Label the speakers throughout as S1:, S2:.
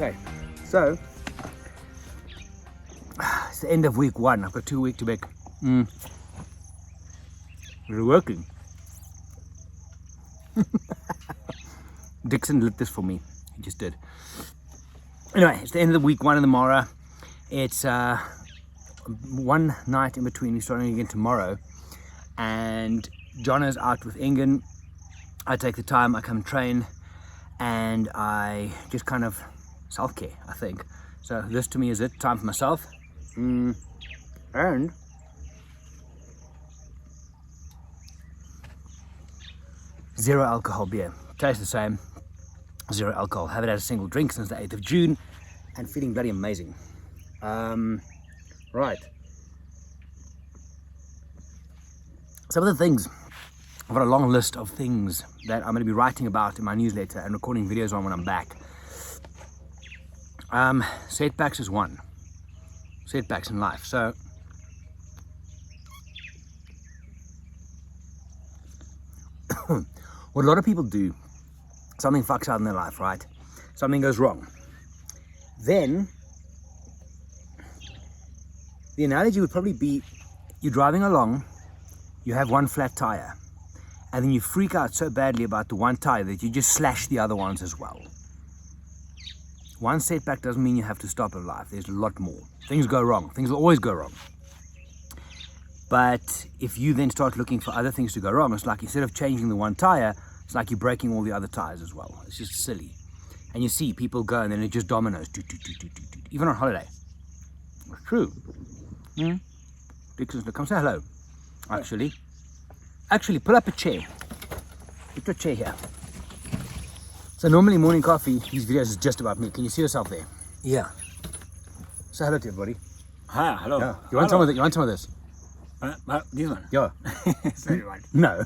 S1: Okay, so it's the end of week 1. I've got 2 weeks to make. We're working. Dickson lit this for me. He just did. Anyway, it's the end of the week 1 in the Mara. It's one night in between. We're starting again tomorrow. And John is out with Engen. I take the time, I come train, and I just kind of self-care, I think. So this to me is it, time for myself. And zero alcohol beer. Tastes the same, zero alcohol. Haven't had a single drink since the 8th of June and feeling bloody amazing. Right. Some of the things, I've got a long list of things that I'm going to be writing about in my newsletter and recording videos on when I'm back. Setbacks is one. Setbacks in life. So, what a lot of people do, something fucks out in their life, right? Something goes wrong. Then, the analogy would probably be, you're driving along, you have one flat tire, and then you freak out so badly about the one tire that you just slash the other ones as well. One setback doesn't mean you have to stop in life. There's a lot more. Things go wrong. Things will always go wrong. But if you then start looking for other things to go wrong, it's like instead of changing the one tire, it's like you're breaking all the other tires as well. It's just silly. And you see people go and then it just dominoes. Even on holiday. It's true. Dickson, come say hello. Actually, pull up a chair. Put your chair here. So normally morning coffee, these videos is just about me. Can you see yourself there?
S2: Yeah.
S1: Say hello to everybody.
S2: Hi, hello.
S1: Yeah. You want some of it? You want some of this?
S2: This one?
S1: Yeah.
S2: Sorry, what?
S1: No.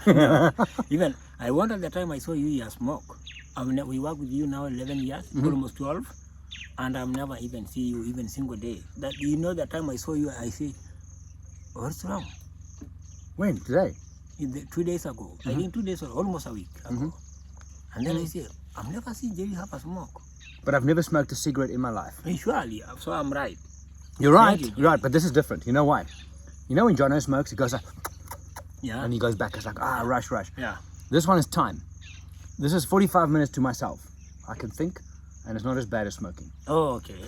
S2: Even, I wonder the time I saw you smoke. I mean, we work with you now 11 years, almost 12. And I've never even see you even single day. That you know the time I saw you, I say, what's wrong?
S1: When? Today?
S2: 2 days ago. I think 2 days or almost a week ago. And then I say, I've never seen Gerry have a smoke.
S1: But I've never smoked a cigarette in my life.
S2: Surely, so I'm right.
S1: You're right. You're right, but this is different. You know why? You know when Jono smokes, he goes like,
S2: yeah,
S1: and he goes back. It's like, rush.
S2: Yeah.
S1: This one is time. This is 45 minutes to myself. I can think, and it's not as bad as smoking.
S2: Oh, okay.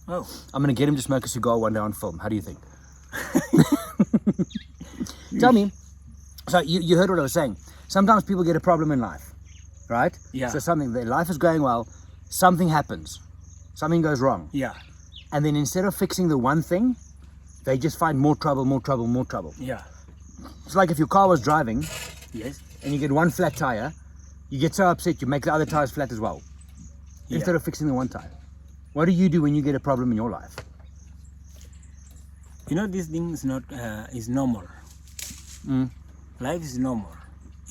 S2: Oh.
S1: I'm going to get him to smoke a cigar one day on film. How do you think? Tell me. So you heard what I was saying. Sometimes people get a problem in life, right?
S2: Yeah.
S1: So their life is going well, something happens, something goes wrong.
S2: Yeah.
S1: And then instead of fixing the one thing, they just find more trouble.
S2: Yeah.
S1: It's like if your car was driving,
S2: yes,
S1: and you get one flat tire, you get so upset you make the other tires flat as well, instead of fixing the one tire. What do you do when you get a problem in your life?
S2: You know, this thing is not is normal. Life is normal.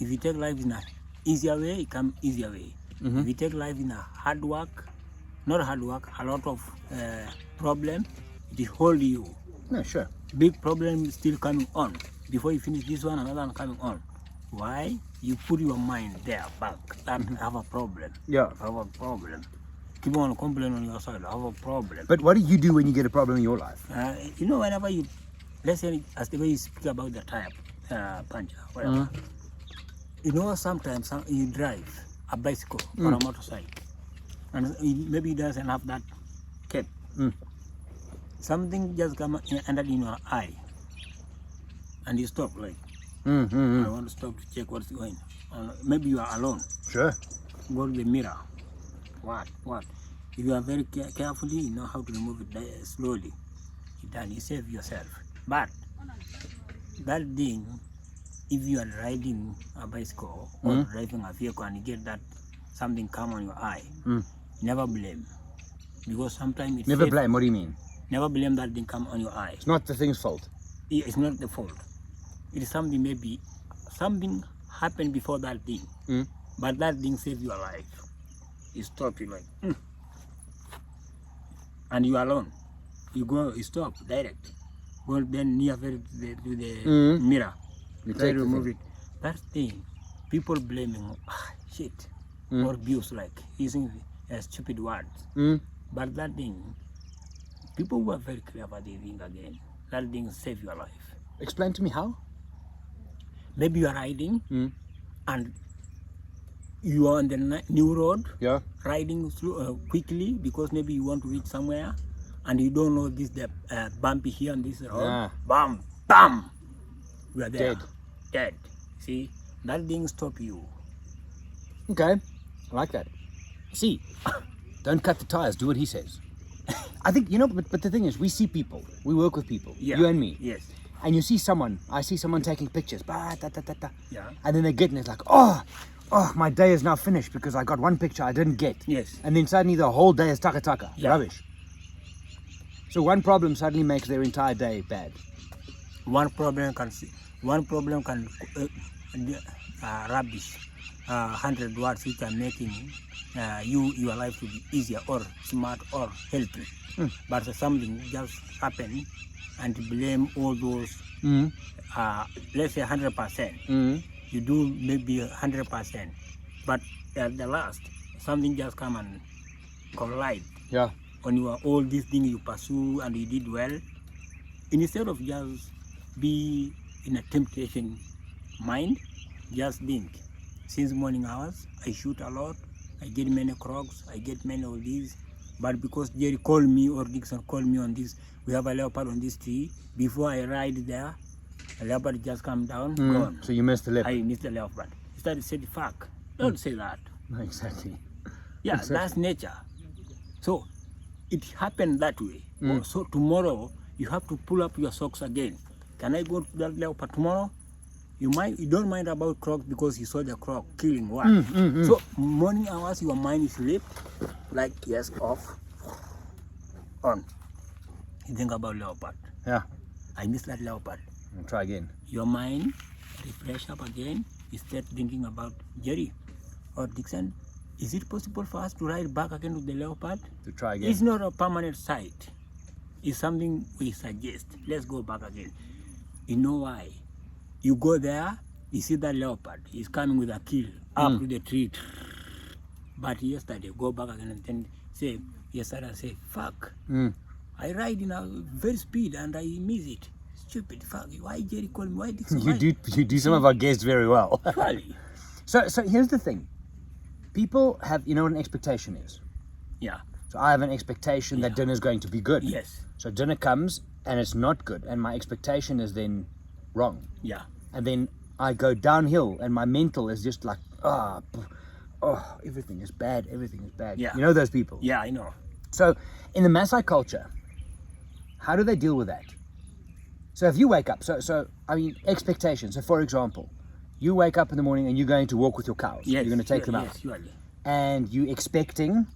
S2: If you take life in an easier way, it comes easier way. If you take life in a hard work, not hard work, a lot of problem, it hold you.
S1: No, sure.
S2: Big problem still coming on. Before you finish this one, another one coming on. Why? You put your mind there back. That have a problem.
S1: Yeah.
S2: I have a problem. Keep on complaining on your side. I have a problem.
S1: But what do you do when you get a problem in your life?
S2: You know, whenever you, let's say, as the way you speak about the tire puncture, whatever. You know, sometimes you drive a bicycle or a motorcycle, and maybe it doesn't have that cap. Something just ended in your eye, and you stop like, I want to stop to check what's going on. Maybe you are alone.
S1: Sure.
S2: Go to the mirror. What? If you are very carefully, you know how to remove it slowly. You save yourself. But that thing, if you are riding a bicycle or driving a vehicle and you get that something come on your eye, never blame. Because sometimes it's
S1: Never blame, what do you mean?
S2: Never blame that thing come on your eye.
S1: It's not the thing's fault.
S2: It's not the fault. It is something, maybe something happened before that thing. But that thing saved your life. You stop, you like, and you are alone. You go, you stop, direct. Go then near to the mirror. You try to remove it. That thing, people blaming, shit, or abuse, like using stupid words.
S1: Mm.
S2: But that thing, people who are very clever, they think again. That thing save your life.
S1: Explain to me how.
S2: Maybe you are riding
S1: Mm.
S2: and you are on the new road,
S1: Yeah.
S2: riding through quickly because maybe you want to reach somewhere and you don't know this the bumpy here on this road.
S1: Yeah.
S2: Bam, bam, you are there.
S1: Dead.
S2: Dead. See, that thing stop you.
S1: Okay, I like that. See, don't cut the tires. Do what he says. I think but the thing is, we see people. We work with people.
S2: Yeah.
S1: You and me.
S2: Yes.
S1: And you see someone. I see someone taking pictures.
S2: Yeah.
S1: And then they get and it's like, oh, my day is now finished because I got one picture I didn't get.
S2: Yes.
S1: And then suddenly the whole day is taka.
S2: Yeah.
S1: Rubbish. So one problem suddenly makes their entire day bad.
S2: One problem can rubbish 100 words which are making your life to be easier or smart or healthy. But something just happened and blame all those let's say 100%. You do maybe 100%, but at the last something just come and collide on your all these things you pursue and you did well. Instead of just be in a temptation mind, just think. Since morning hours, I shoot a lot, I get many crocs, I get many of these, but because Gerry called me or Dickson called me on this, we have a leopard on this tree, before I ride there, a leopard just come down, gone.
S1: So you missed the leopard.
S2: I missed the leopard. He started to say, fuck, don't say that.
S1: No, exactly.
S2: Yeah,
S1: Exactly.
S2: that's nature. So it happened that way. So tomorrow you have to pull up your socks again. Can I go to that leopard tomorrow? You don't mind about crocs because you saw the croc killing one. So morning hours your mind is lit, like yes, off, on. You think about leopard.
S1: Yeah.
S2: I missed that leopard.
S1: I'll try again.
S2: Your mind refresh up again. You start thinking about Gerry or Dickson. Is it possible for us to ride back again with the leopard?
S1: To try again.
S2: It's not a permanent site. It's something we suggest. Let's go back again. You know why? You go there, you see that leopard. He's coming with a kill up to the tree. But yesterday, go back again and then say, yesterday I say, fuck. I ride in a very speed and I miss it. Stupid, fuck. Why Gerry called me? Why Dickson?
S1: You do some of our guests very well.
S2: Surely.
S1: So here's the thing. People have, you know what an expectation is?
S2: Yeah.
S1: So I have an expectation that dinner's going to be good.
S2: Yes.
S1: So dinner comes and it's not good, and my expectation is then wrong.
S2: Yeah.
S1: And then I go downhill and my mental is just like, everything is bad, everything is bad.
S2: Yeah.
S1: You know those people?
S2: Yeah, I know.
S1: So in the Maasai culture, how do they deal with that? So if you wake up, I mean, expectations. So for example, you wake up in the morning and you're going to walk with your cows.
S2: Yes.
S1: You're going to take them out.
S2: Yes, surely.
S1: And you're expecting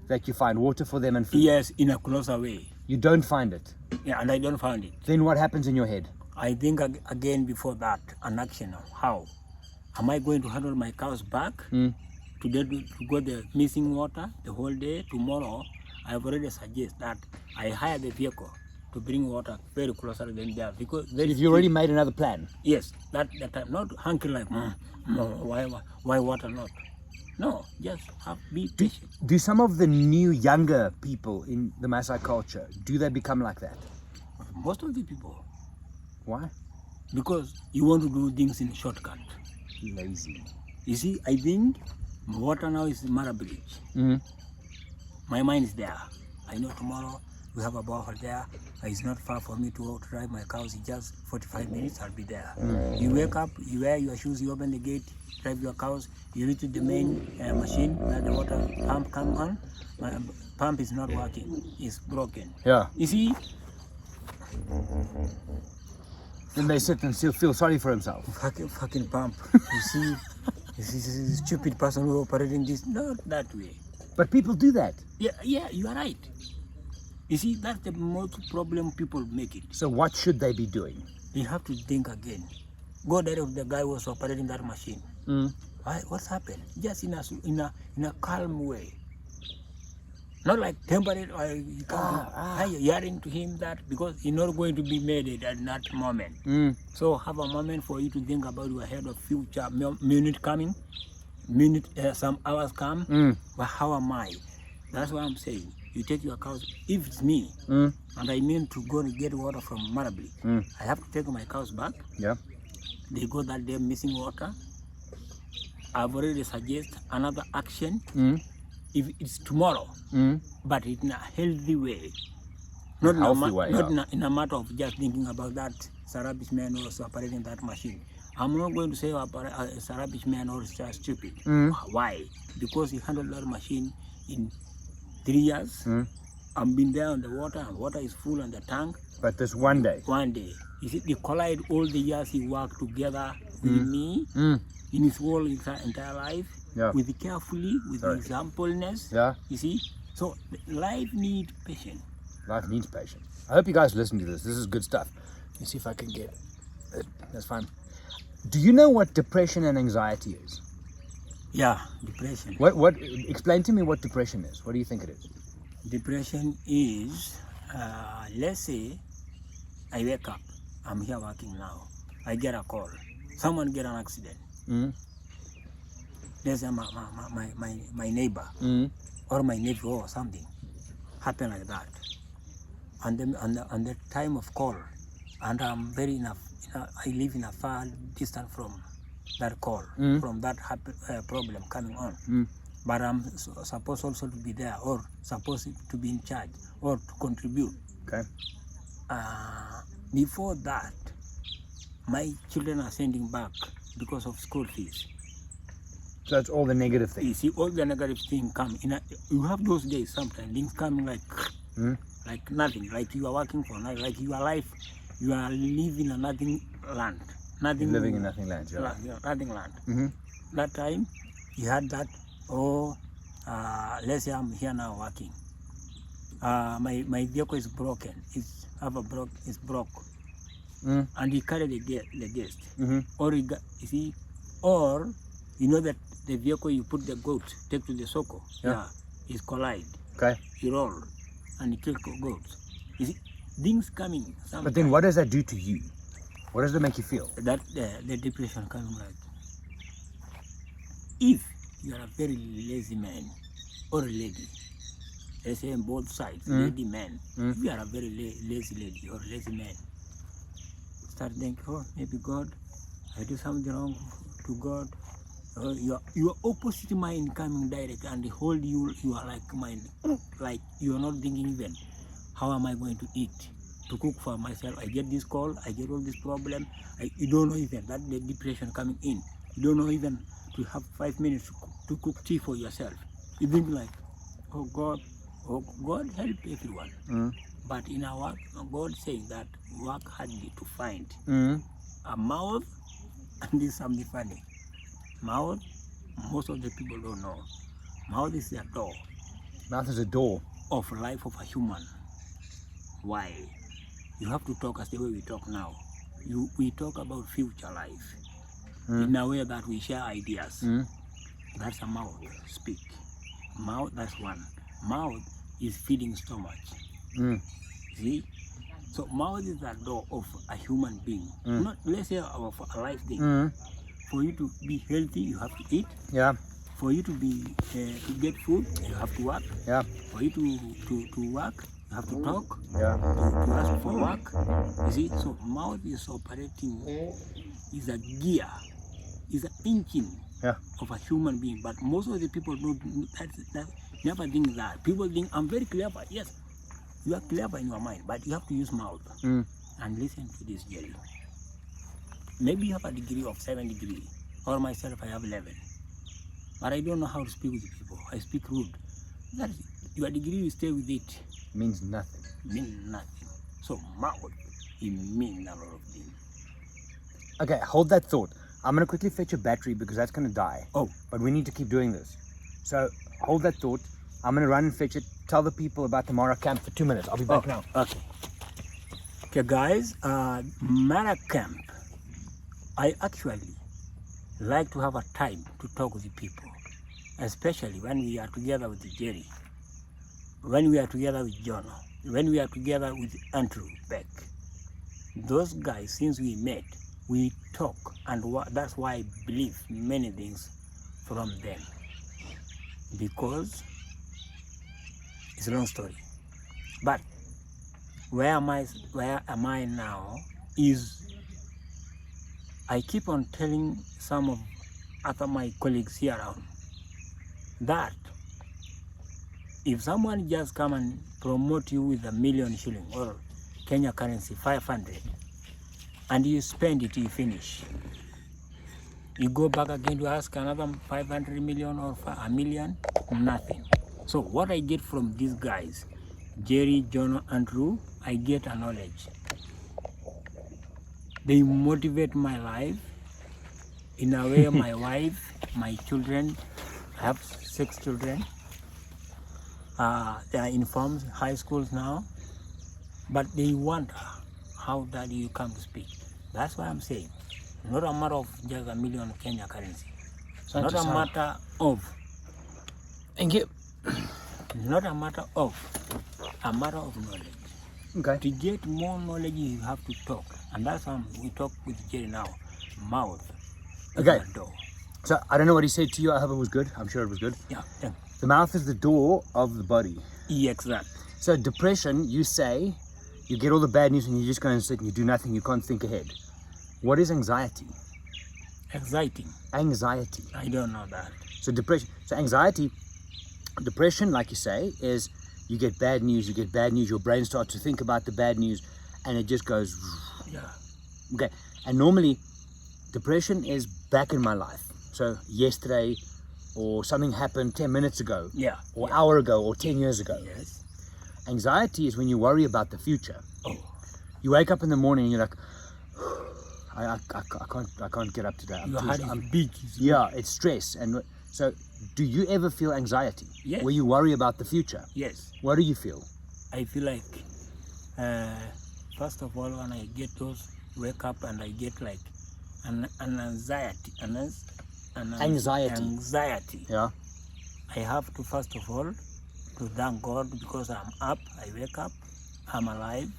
S1: that you find water for them and food.
S2: Yes, in a closer way.
S1: You don't find it.
S2: Yeah, and I don't find it.
S1: Then what happens in your head?
S2: I think again before that, an action of how. Am I going to handle my cows back to get the missing water the whole day? Tomorrow, I've already suggested that I hire the vehicle to bring water very closer than there. Because
S1: If you already made another plan.
S2: yes, that I'm not hunky like, no, why water not? No, just be patient.
S1: Do some of the new younger people in the Maasai culture, do they become like that?
S2: Most of the people,
S1: Why?
S2: because you want to do things in a shortcut.
S1: Lazy.
S2: You see, I think water now is Mara Bridge. My mind is there. I know tomorrow we have a borehole there. It's not far for me to drive my cows. It's just 45 minutes, I'll be there. You wake up, you wear your shoes, you open the gate, drive your cows, you reach the main machine where the water pump comes on. My pump is not working, it's broken.
S1: Yeah.
S2: You see,
S1: Then they sit and still feel sorry for himself.
S2: fucking pump. You see, this is a stupid person who operating this, not that way.
S1: But people do that.
S2: Yeah, you are right. You see, that's the most problem people make it.
S1: So what should they be doing?
S2: You have to think again. Go there with the guy who was operating that machine. Why? What's happened? Just in a calm way. Not like temperate or you can't be yelling to him that because he's not going to be made at that moment. So have a moment for you to think about your head of future minute coming, some hours come. But how am I? That's what I'm saying. You take your cows. If it's me,
S1: Mm.
S2: and I mean to go and get water from Marabli, I have to take my cows back.
S1: Yeah.
S2: They go that day missing water. I've already suggested another action. If it's tomorrow, but in a healthy way, not in a,
S1: healthy way,
S2: not
S1: yeah.
S2: in a matter of just thinking about that Sarabic man who's operating that machine. I'm not going to say Sarabic man or just stupid. Why? Because he handled that machine in 3 years. I've been there on the water, and water is full on the tank.
S1: But this one day.
S2: One day, you see, they collide all the years he worked together with me in his whole entire life, with carefully, with exampleness.
S1: Yeah.
S2: You see, so life needs patience.
S1: Life needs patience. I hope you guys listen to this. This is good stuff. Let me see if I can get it. That's fine. Do you know what depression and anxiety is?
S2: Yeah, depression.
S1: What? Explain to me what depression is. What do you think it is?
S2: Depression is, let's say, I wake up. I'm here working now. I get a call. Someone get an accident. Let's say my neighbor or my nephew or something happen like that. And then on the time of call, and I'm very enough. I live in a far distance from that call, from that problem coming on. But I'm supposed also to be there, or supposed to be in charge, or to contribute.
S1: Okay.
S2: Before that, my children are sending back because of school fees.
S1: So that's all the negative things.
S2: You see, all the negative things come. You have those days sometimes, things coming like nothing, like you are working for nothing, like your life, you are living in a nothing land. Nothing.
S1: You're living in nothing land,
S2: yeah. Nothing land. That time, you had that, let's say I'm here now working. My vehicle is broken. It's broke. And he carried the guest. Or you see, or you know that the vehicle you put the goat, take to the soko, is collide.
S1: Okay.
S2: He roll and he kill goats. You see, things coming.
S1: But then what does that do to you? What does that make you feel?
S2: That the depression coming like. If you are a very lazy man or a lady, let's say on both sides, lady man, if you are a very lazy lady or lazy man, start thinking, oh, maybe God, I do something wrong to God. Your opposite mind coming direct and hold you are like mind, like you are not thinking even, how am I going to eat, to cook for myself? I get this call, I get all this problem. You don't know even that the depression coming in. You don't know even to have 5 minutes to cook tea for yourself. You think like, oh God help everyone. But in our work, God saying that work hardly to find a mouth, and this is something funny. Mouth, most of the people don't know. Mouth is a door.
S1: Mouth is a door
S2: Of life of a human. Why? You have to talk as the way we talk now. We talk about future life. In a way that we share ideas. That's a mouth, speak. Mouth, that's one. Mouth is feeding stomach. See? So mouth is the door of a human being. Not, let's say, of a life thing. For you to be healthy, you have to eat.
S1: Yeah.
S2: For you to be to get food, you have to work.
S1: Yeah.
S2: For you to work, you have to talk.
S1: Yeah.
S2: To ask for work. You see, so mouth is operating, is a gear, is an engine of a human being. But most of the people don't never think that. People think I'm very clever. Yes, you are clever in your mind, but you have to use mouth. And listen to this, Gerry. Maybe you have a degree of 7 degrees, or myself I have 11. But I don't know how to speak with people. I speak rude. That your degree, you stay with it.
S1: Means nothing.
S2: Means nothing. So mouth, it means a lot of things.
S1: Okay, hold that thought. I'm going to quickly fetch a battery because that's going to die.
S2: Oh.
S1: But we need to keep doing this. So hold that thought. I'm going to run and fetch it. Tell the people about the Mara camp for 2 minutes. I'll be back now.
S2: Okay. Okay, guys. Mara camp. I actually like to have a time to talk with the people, especially when we are together with Gerry, when we are together with John, when we are together with Andrew Beck. Those guys, since we met, we talk, and that's why I believe many things from them. Because It's a long story. But where am I now is I keep on telling some of other my colleagues here around that if someone just come and promote you with $1,000,000 or Kenya currency 500 and you spend it, you finish. You go back again to ask another 500 million or a million, nothing. So what I get from these guys, Gerry, John, Andrew, I get a knowledge. They motivate my life. In a way, my wife, my children, I have 6 children. They are in farms, high schools now, but they wonder how that you come to speak. That's why I'm saying, not a matter of just $1 million Kenya currency. Not a matter of.
S1: Thank you.
S2: Not a matter of. A matter of knowledge.
S1: Okay.
S2: To get more knowledge, you have to talk, and that's why we talk with Gerry now. Mouth.
S1: Okay.
S2: The door.
S1: So I don't know what he said to you. I hope it was good. I'm sure it was good.
S2: Yeah.
S1: The mouth is the door of the body.
S2: Yeah, exactly.
S1: So depression, you say, you get all the bad news and you just go and sit and you do nothing. You can't think ahead. What is anxiety?
S2: Exciting.
S1: Anxiety.
S2: I don't know that.
S1: So depression. So anxiety, depression, like you say, is you get bad news. You get bad news. Your brain starts to think about the bad news, and it just goes.
S2: Yeah.
S1: Okay. And normally, depression is back in my life. So yesterday, or something happened 10 minutes ago.
S2: Yeah.
S1: Or hour ago, or 10 years ago.
S2: Yes.
S1: Anxiety is when you worry about the future.
S2: Oh.
S1: You wake up in the morning and you're like, I can't get up today.
S2: Your heart is big.
S1: Yeah, it's stress. And so, do you ever feel anxiety?
S2: Yes.
S1: Where you worry about the future?
S2: Yes.
S1: What do you feel?
S2: I feel like, first of all, when I get those, wake up and I get like an anxiety. Anxiety.
S1: Yeah.
S2: I have to, first of all, to thank God because I'm up, I wake up, I'm alive.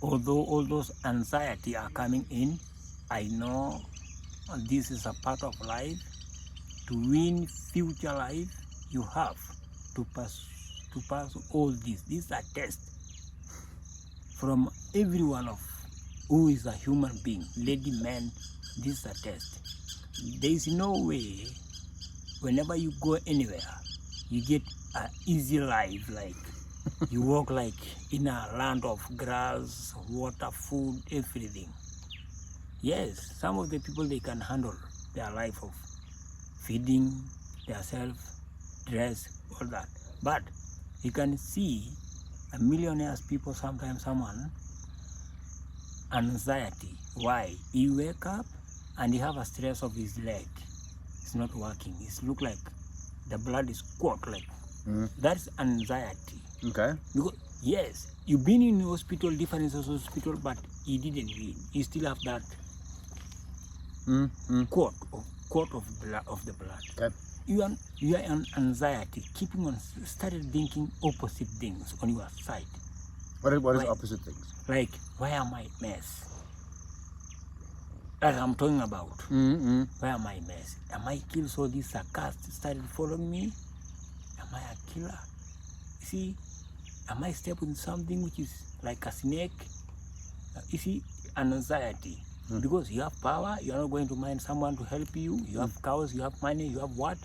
S2: Although all those anxiety are coming in, I know this is a part of life. To win future life, you have to pass all this. These are tests from everyone of who is a human being, lady, man. These are tests. There is no way, whenever you go anywhere, you get an easy life, like you walk like in a land of grass, water, food, everything. Yes, some of the people, they can handle their life of feeding themselves, dress, all that. But you can see a millionaires people, sometimes someone, anxiety. Why? He wake up and he have a stress of his leg. It's not working. It look like the blood is caught like. That's anxiety.
S1: Okay.
S2: Because yes, you've been in hospital, different hospital, but he didn't win. You still have that coat of the blood.
S1: Okay.
S2: You are on anxiety, keeping on started thinking opposite things on your side.
S1: What is opposite things?
S2: Like, why am I mess? That I'm talking about. Why am I mess? Am I killed so these sarcasts started following me? Am I a killer? You see, am I stepping something which is like a snake? You see, anxiety. Because you have power, you are not going to mind someone to help you. You have cows, you have money, you have what?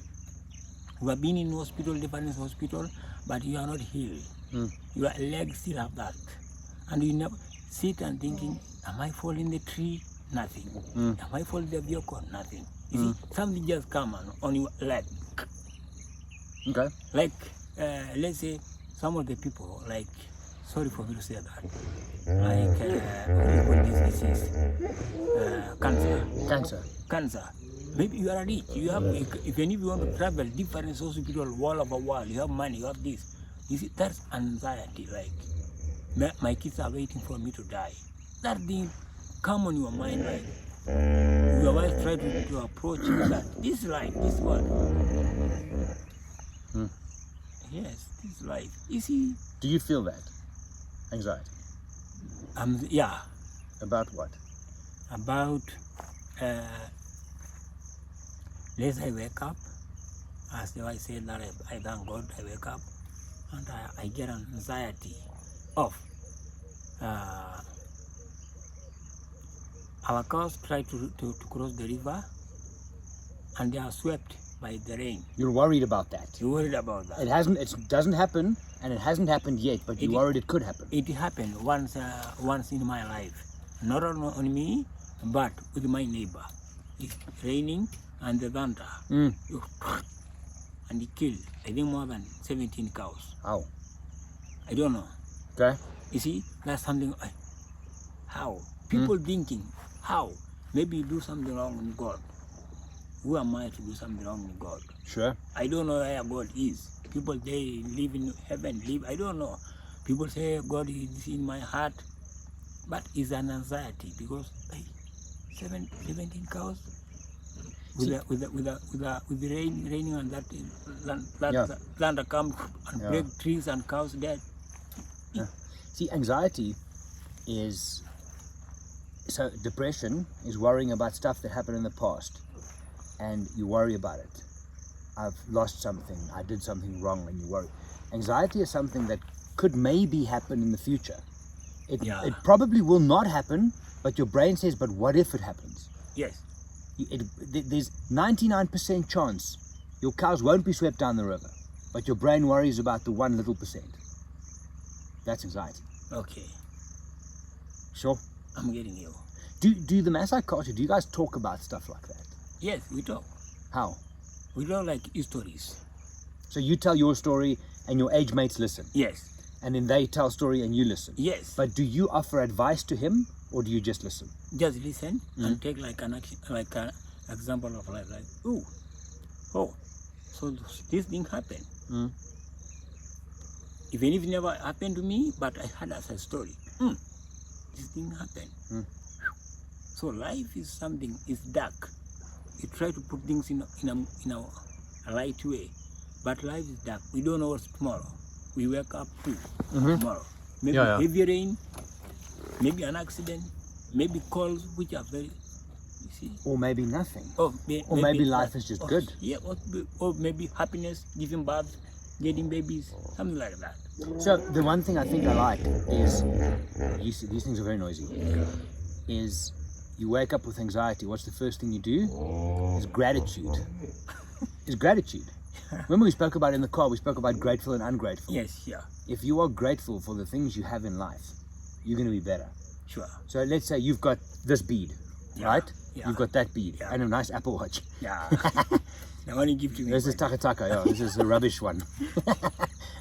S2: You have been in hospital, different hospital, but you are not healed. Your legs still have that. And you never sit and thinking, am I falling the tree? Nothing. Am I falling the vehicle? Nothing. You see, something just come on your leg.
S1: Okay.
S2: Like, let's say, some of the people, like, sorry for me to say that, like, what this disease? Cancer. Maybe you are rich. You have, even if you want to travel different hospital, wall over wall, you have money, you have this. You see, that's anxiety. Like, my kids are waiting for me to die. That thing come on your mind, like, your wife try to approach you that this life, this one. Yes, this life. You see.
S1: Do you feel that anxiety?
S2: Yeah.
S1: About what?
S2: About let's say I wake up, as I said that I thank God I wake up, and I get anxiety of our cows try to cross the river and they are swept by the rain.
S1: You're worried about that.
S2: You're worried about that.
S1: It doesn't happen, and it hasn't happened yet, but you're worried it could happen.
S2: It happened once in my life, not on me, but with my neighbor. It's raining and the thunder, and it killed, I think, more than 17 cows.
S1: How?
S2: I don't know.
S1: Okay.
S2: You see, that's something. How? People thinking, how? Maybe you do something wrong in God. Who am I to do something wrong in God?
S1: Sure.
S2: I don't know where God is. People, they live in heaven, I don't know. People say God is in my heart, but it's an anxiety because 17 cows with the rain, raining and that thunder come and break trees and cows dead.
S1: Yeah. See, anxiety is, so depression is worrying about stuff that happened in the past, and you worry about it. I've lost something, I did something wrong, and you worry. Anxiety is something that could maybe happen in the future. It probably will not happen, but your brain says, but what if it happens?
S2: Yes.
S1: There's 99% chance your cows won't be swept down the river, but your brain worries about the 1 little percent. That's anxiety.
S2: Okay.
S1: Sure.
S2: I'm getting you.
S1: Do the Maasai culture, do you guys talk about stuff like that?
S2: Yes, we talk.
S1: How?
S2: We don't like stories.
S1: So you tell your story and your age mates listen?
S2: Yes.
S1: And then they tell story and you listen?
S2: Yes.
S1: But do you offer advice to him or do you just listen?
S2: Just listen and take like an action, like an example of life, like, oh, so this thing happened. Even if it never happened to me, but I had as a story. This thing happened. So life is something, it's dark. You try to put things in a light way, but life is dark. We don't know what's tomorrow. We wake up to tomorrow. Maybe heavy rain, maybe an accident, maybe calls which are very, you see.
S1: Or maybe nothing.
S2: Or
S1: maybe life is just good.
S2: Yeah, or maybe happiness, giving birth, getting babies, something like that.
S1: So the one thing I think I like is, you see, these things are very noisy, is you wake up with anxiety. What's the first thing you do? Is gratitude. Is gratitude. Remember we spoke about in the car, we spoke about grateful and ungrateful.
S2: Yes, yeah.
S1: If you are grateful for the things you have in life, you're going to be better.
S2: Sure.
S1: So let's say you've got this bead, right?
S2: Yeah.
S1: You've got that bead and a nice Apple Watch.
S2: Yeah. The one you give to me.
S1: This is taka, yeah. This is a rubbish one.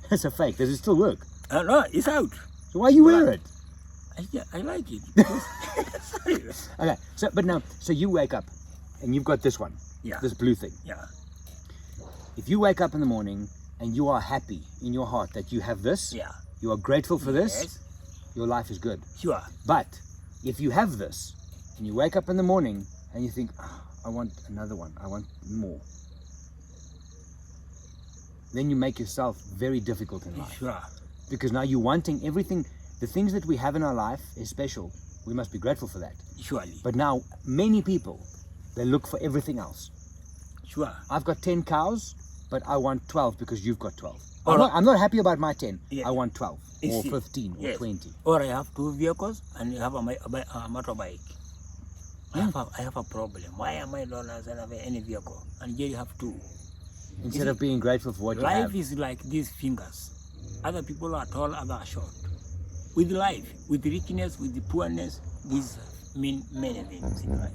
S1: It's a fake. Does it still work?
S2: No, it's out.
S1: So why you wear it?
S2: I like it.
S1: Okay, so you wake up and you've got this one, this blue thing.
S2: Yeah.
S1: If you wake up in the morning and you are happy in your heart that you have this, you are grateful for this, your life is good.
S2: Sure.
S1: But if you have this and you wake up in the morning and you think, I want another one, I want more, then you make yourself very difficult in life.
S2: Sure.
S1: Because now you're wanting everything. The things that we have in our life is special. We must be grateful for that.
S2: Surely.
S1: But now, many people, they look for everything else.
S2: Sure.
S1: I've got 10 cows, but I want 12 because you've got 12. I'm not happy about my 10. I want 12 or 15 or 20.
S2: Or I have 2 vehicles and you have a motorbike. I have a problem. Why am I not have any vehicle? And Gerry have 2.
S1: Instead of being grateful for what you have.
S2: Life is like these fingers. Other people are tall, others are short. With life, with richness, with the poorness, these mean many things in life.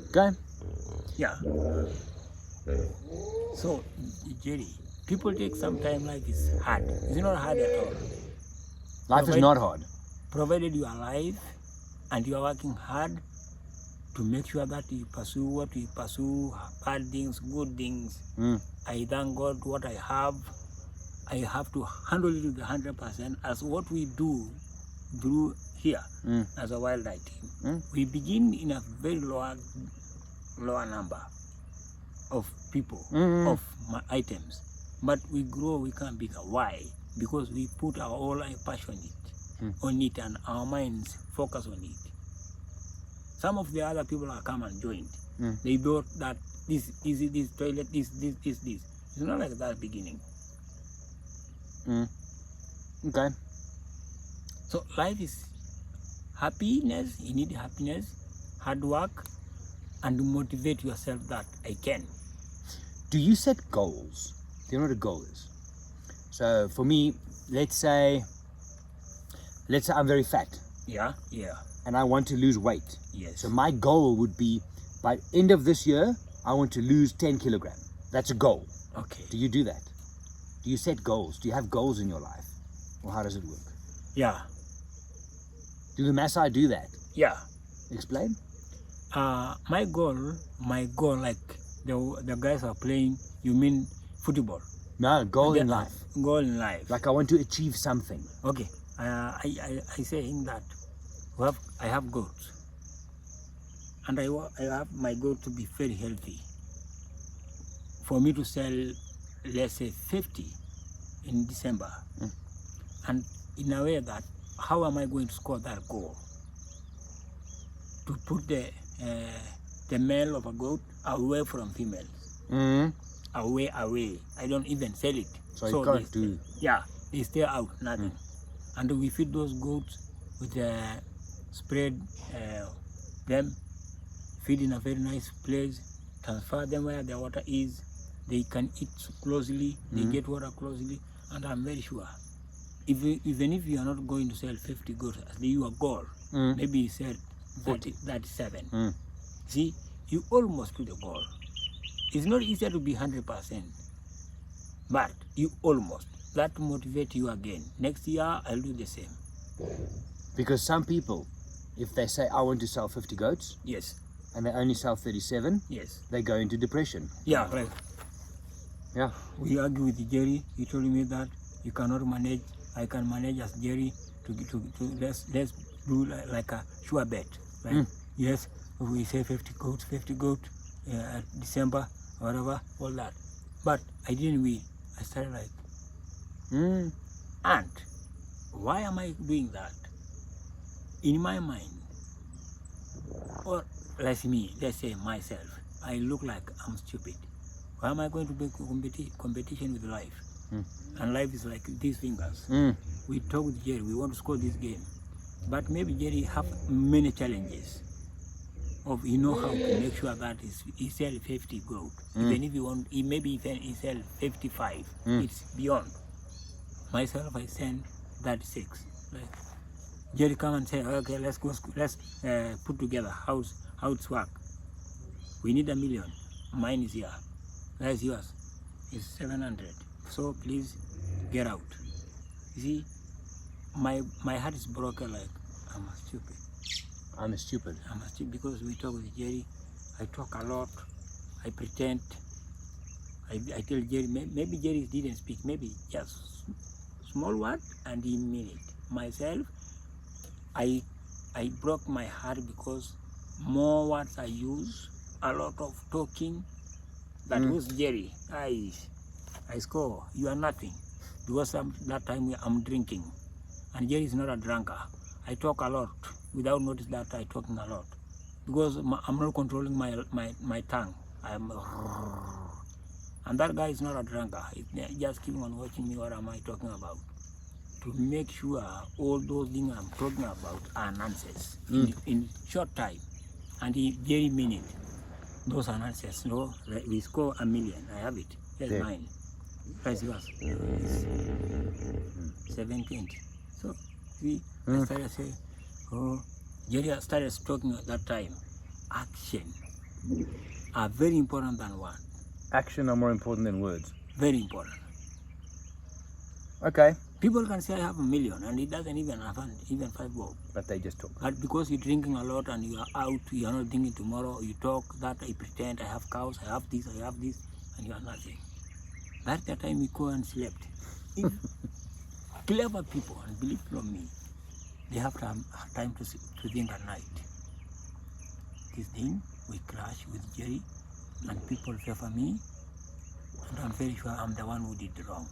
S1: Okay.
S2: Yeah. So, Gerry, people take some time, life is hard. It's not hard at all.
S1: Life is not hard.
S2: Provided you are alive and you are working hard to make sure that you pursue what you pursue, bad things, good things. I thank God what I have to handle it with 100% as what we do here as a wildlife team. We begin in a very lower number of people, of items, but we grow, we become bigger. Why? Because we put our whole passion on it and our minds focus on it. Some of the other people are come and joined. They thought that this toilet, this. It's not like that beginning.
S1: Okay.
S2: So life is happiness. You need happiness, hard work, and motivate yourself that I can.
S1: Do you set goals? Do you know what a goal is? So for me, let's say I'm very fat
S2: Yeah, yeah,
S1: and I want to lose weight.
S2: yes.
S1: So my goal would be by end of this year, I want to lose 10 kilograms. That's a goal.
S2: Okay.
S1: Do you do that? Do you set goals? Do you have goals in your life? Or how does it work?
S2: Yeah,
S1: Do the Maasai do that?
S2: yeah.
S1: Explain.
S2: My goal, like the guys are playing. You mean football?
S1: No, goal in
S2: The-
S1: life.
S2: Goal in life.
S1: Like I want to achieve something.
S2: Okay. I saying that I have goals, and I have my goal to be very healthy. For me to sell, let's say 50 in December, and in a way that how am I going to score that goal? To put the male of a goat away from females. Away. I don't even sell it.
S1: So you can't
S2: they
S1: do.
S2: Yeah, they stay out, nothing. And we feed those goats with spread them, feed in a very nice place, transfer them where the water is. They can eat closely, they get water closely, and I'm very sure, even if you are not going to sell 50 goats as your goal, maybe you sell 37. See, you almost to the goal. It's not easier to be 100%, but you almost. That motivate you again. Next year, I'll do the same.
S1: Because some people, if they say I want to sell 50 goats
S2: Yes,
S1: and they only sell 37,
S2: yes.
S1: they go into depression.
S2: Yeah, right.
S1: Yeah.
S2: We argue with Gerry. He told me that you cannot manage. I can manage as Gerry to let's do like a sure bet. Right? Yes, we say 50 goats, December, whatever, all that. But I didn't win. I started like, and why am I doing that? In my mind, or let's say myself, I look like I'm stupid. Why am I going to be competition with life? And life is like these fingers. We talk with Gerry, we want to score this game. But maybe Gerry have many challenges of how to make sure that he sell 50 gold. Even if you want, maybe he sell 55. It's beyond. Myself, I send 36. Like, Gerry come and say, okay, let's put together how it's work. We need $1 million. Mine is here. That's yours. It's 700. So please get out. You see, my heart is broken. Like I'm stupid.
S1: I'm stupid.
S2: Because we talk with Gerry. I talk a lot. I pretend. I tell Gerry. Maybe Gerry didn't speak. Maybe just small word and he mean it. Myself, I broke my heart because more words I use, a lot of talking. That was Gerry. I score. You are nothing. Because that time I'm drinking. And Gerry is not a drunker. I talk a lot. Without notice that I talking a lot. Because I'm not controlling my tongue. And that guy is not a drunker. He's just keeping on watching me. What am I talking about? To make sure all those things I'm talking about are nonsense in short time. And Gerry mean it. Those are nonsense. No, we score $1 million. I have it. Here's mine. Price yours. 720. So see, I started saying, Gerry started talking at that time. Action are very important than word.
S1: Action are more important than words.
S2: Very important.
S1: Okay.
S2: People can say I have $1 million and it doesn't even have even 5 bob.
S1: But they just talk.
S2: But because you're drinking a lot and you are out, you are not thinking tomorrow, you talk that I pretend I have cows, I have this, and you are nothing. That's the time we go and slept. If clever people, and believe from me, they have time to think at night. This thing, we crash with Gerry, and people favor me, and I'm very sure I'm the one who did wrong.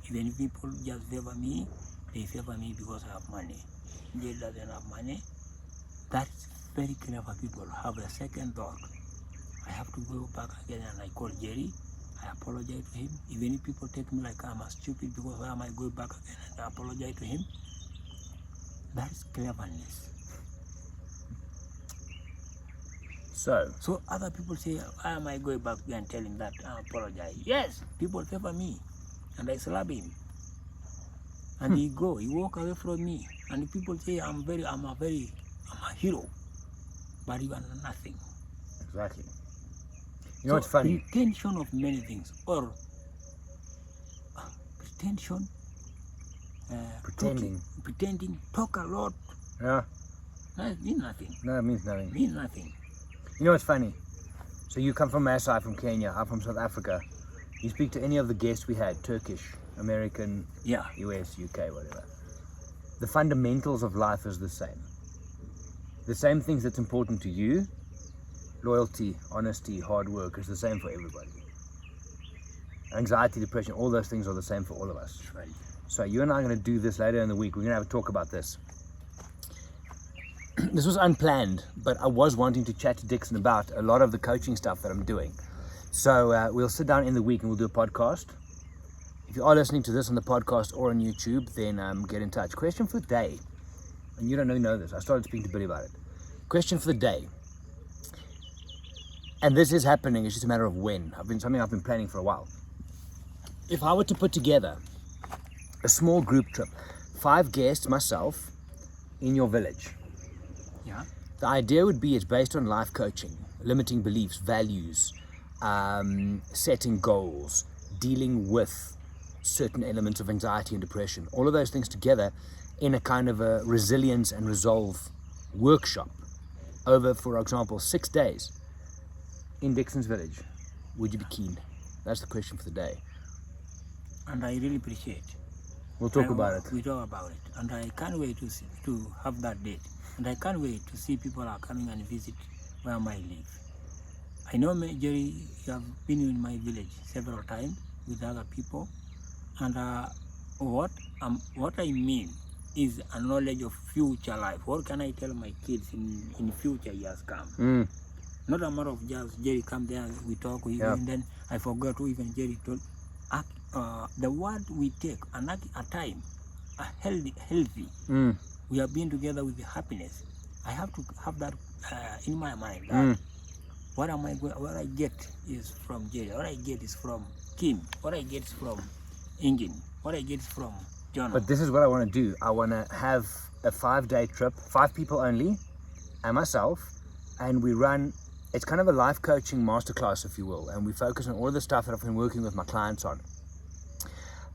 S2: Even if people just favor me, they favor me because I have money. Gerry doesn't have money. That's very clever people have a second thought. I have to go back again and I call Gerry. I apologize to him. Even if people take me like I'm a stupid because why am I going back again and I apologize to him? That is cleverness. So other people say, why am I going back there and tell him that I apologize? Yes, people favor me and I slap him. And he walk away from me. And people say I'm a hero. But you are nothing.
S1: Exactly. You know what's funny?
S2: Pretension of many things, or pretension, pretending, talk a lot.
S1: Yeah.
S2: That means nothing.
S1: No, it means nothing.
S2: Means nothing.
S1: You know what's funny? So you come from Maasai, from Kenya, I'm from South Africa. You speak to any of the guests we had, Turkish, American,
S2: Yeah.
S1: US, UK, whatever. The fundamentals of life is the same. The same things that's important to you, loyalty, honesty, hard work, is the same for everybody. Anxiety, depression, all those things are the same for all of us.
S2: Right.
S1: So you and I are going to do this later in the week. We're going to have a talk about this. This was unplanned, but I was wanting to chat to Dickson about a lot of the coaching stuff that I'm doing. So we'll sit down in the week and we'll do a podcast. If you are listening to this on the podcast or on YouTube, then get in touch. Question for the day. And you don't know this. I started speaking to Billy about it. Question for the day. And this is happening. It's just a matter of when. Something I've been planning for a while. If I were to put together a small group trip, 5 guests, myself, in your village.
S2: Yeah.
S1: The idea would be it's based on life coaching, limiting beliefs, values, setting goals, dealing with certain elements of anxiety and depression. All of those things together in a kind of a resilience and resolve workshop over, for example, 6 days in Dickson's village. Would you be keen? That's the question for the day.
S2: And I really appreciate.
S1: We'll talk about it.
S2: We talk about it. And I can't wait to have that date. And I can't wait to see people are coming and visit where I live. I know, Gerry, you have been in my village several times with other people. And what I mean is a knowledge of future life. What can I tell my kids in future years come? Not a matter of just Gerry come there, we talk, and then I forgot to even Gerry told. The word we take, a time, a healthy. We have been together with the happiness. I have to have that in my mind. That what I get is from Gerry. What I get is from Kim. What I get is from Engine. What I get is from John.
S1: But this is what I want to do. I want to have a 5-day trip, 5 people only, and myself, and we run. It's kind of a life coaching masterclass, if you will, and we focus on all the stuff that I've been working with my clients on.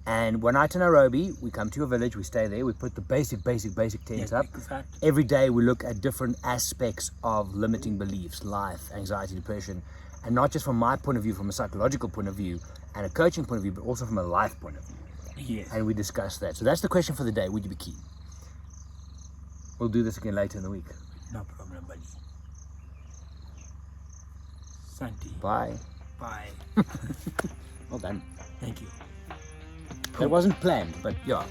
S1: And one night in Nairobi, we come to your village, we stay there, we put the basic tents up.
S2: Exactly.
S1: Every day we look at different aspects of limiting beliefs, life, anxiety, depression, and not just from my point of view, from a psychological point of view and a coaching point of view, but also from a life point of view.
S2: Yes.
S1: And we discuss that. So that's the question for the day. Would you be keen? We'll do this again later in the week.
S2: No problem, buddy. Santi.
S1: Bye.
S2: Bye.
S1: Well done.
S2: Thank you.
S1: It wasn't planned, but yeah.